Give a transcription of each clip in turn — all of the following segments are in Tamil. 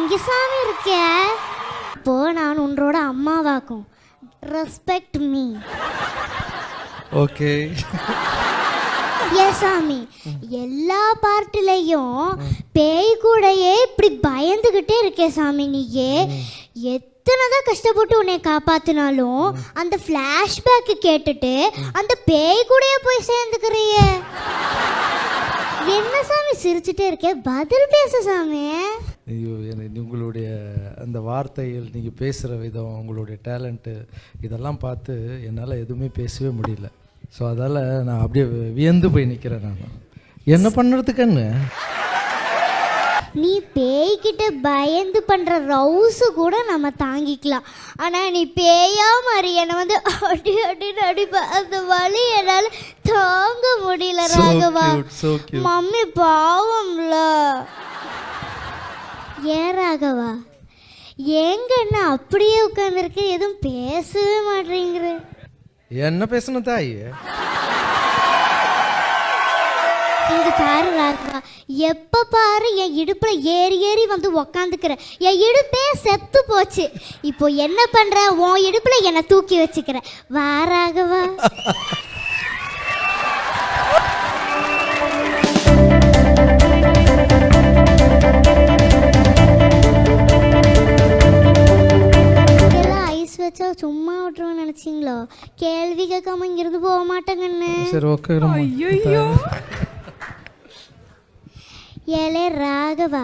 இங்க சாமி இருக்க. இப்போ நான் உன்னோட அம்மாவாக்கும். Respect me. ஓகே. சாமி எல்லா பார்ட்டிலையும் பேய் கூடயே இப்படி பயந்துகிட்டே இருக்கே சாமி. நீயே எத்தனைதான் கஷ்டப்பட்டு உன்னை காப்பாத்தினாலும் அந்த பிளாஷ்பேக் கேட்டுட்டு அந்த பேய் கூடயே போய் சேர்ந்துக்கிறிய. என்ன சாமி சிரிச்சுட்டே இருக்க? பதில் பேச சாமி. ஐயோ, உங்களுடைய அந்த வார்த்தைகள், நீங்கள் பேசுகிற விதம், உங்களுடைய டேலண்ட்டு இதெல்லாம் பார்த்து என்னால் எதுவுமே பேசவே முடியல. ஸோ அதால் நான் அப்படியே வியந்து போய் நிற்கிறேன். நான் என்ன பண்ணுறதுக்குன்னு. நீ பேய்கிட்ட பயந்து பண்ணுற ரவுஸு கூட நம்ம தாங்கிக்கலாம். ஆனால் நீ பேயா மாதிரி என்னை வந்து அடி அடின்னு அடிப்ப. அந்த வலி என்னால் தாங்க முடியல ராகவா. மம்மி பாவம்ல. ஏன் ராகவா, எங்க அப்படியே உட்காந்துருக்கு, எதுவும் பேசவே மாட்டேங்கிற? என்ன பேசணும் தாய்? இங்க பாரு ராகவா, எப்ப பாரு என் இடுப்புல ஏறி ஏறி வந்து உக்காந்துக்கிற. என் இடுப்பே செத்து போச்சு. இப்போ என்ன பண்ற? உன் இடுப்புல என்னை தூக்கி வச்சுக்கிற. வா ராகவா. சும்மா விட்டுருவோம் நினைச்சிங்களோ? கேள்வி கேட்காம இங்கிருந்து போக மாட்டேங்கன்னு. சரி ஓகே. ஏலே ராகவா,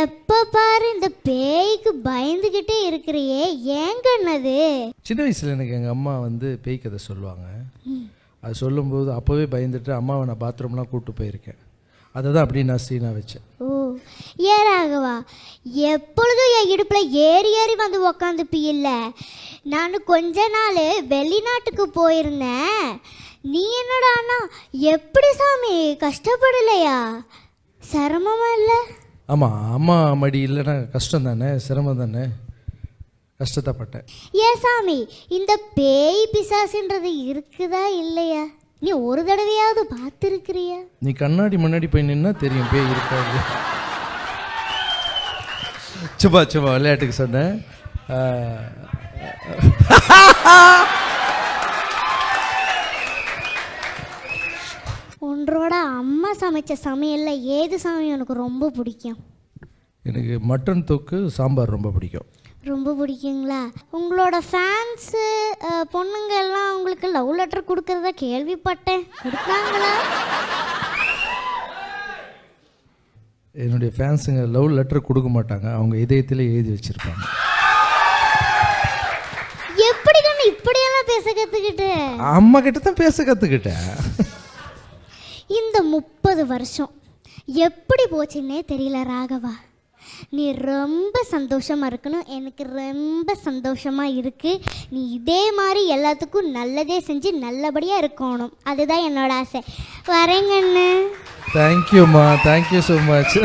எப்ப பாரு இந்த பேய்க்கு பயந்துகிட்டே இருக்கிறியே, ஏங்கன்னது? சின்ன வயசுல எனக்கு எங்கள் அம்மா வந்து பேய் கதை சொல்லுவாங்க. அது சொல்லும்போது அப்போவே பயந்துட்டு அம்மாவை நான் பாத்ரூம்லாம் கூப்பிட்டு போயிருக்கேன். அதை தான் அப்படி நான் சீனாக வச்சேன். ஓ ஏ ராகவா, எப்பொழுதும் என் இடுப்பில் ஏறி ஏறி வந்து உக்காந்துப்பில்ல. நான் கொஞ்ச நாள் வெளிநாட்டுக்கு போயிருந்தேன். நீ என்னடா அண்ணா எப்படி சாமி, கஷ்டப்படலையா? சிரமமா இல்லை? ஆமாம், அம்மா மடி இல்லைன்னா கஷ்டம் தானே, சிரமம் தானே, கஷ்டத்தைப்பட்டேன். ஏன் சாமி, இந்த பேய் பிசாசுன்றது இருக்குதா இல்லையா? நீ ஒரு தடவையாவது பார்த்துருக்கிறியா? நீ கண்ணாடி முன்னாடி போய் நின்னா தெரியும் பேய் இருக்காது. சும்மா சும்மா விளையாட்டுக்கு சொன்னேன். உன்னோட அம்மா சமைச்ச சமையல்ல ஏது சாமி உனக்கு ரொம்ப பிடிக்கும்? எனக்கு மட்டன் தொக்கு சாம்பார் ரொம்ப பிடிக்கும். ரொம்ப பிடிக்குங்களா? உங்களோட ஃபேன்ஸு பொண்ணுங்க எல்லாம் உங்களுக்கு லவ் லெட்டர் கொடுக்கறதா கேள்விப்பட்டேன். கொடுத்தாங்களா? என்னுடைய ஃபேன்ஸுங்க லவ் லெட்டர் கொடுக்க மாட்டாங்க, அவங்க இதயத்தில் எழுதி வச்சிருப்பாங்க. எப்படி கண்ணு இப்படியெல்லாம் பேச கற்றுக்கிட்டு? அம்மா கிட்ட தான் பேச கற்றுக்கிட்டேன். இந்த 30 வருஷம் எப்படி போச்சுன்னே தெரியல ராகவா. நீ ரொம்ப சந்தோஷமாக இருக்கணும். எனக்கு ரொம்ப சந்தோஷமாக இருக்குது. நீ இதே மாதிரி எல்லாத்துக்கும் நல்லதே செஞ்சு நல்லபடியாக இருக்கணும். அதுதான் என்னோட ஆசை. வரேங்கண்ணு. தேங்க்யூம்மா, தேங்க்யூ ஸோ மச்.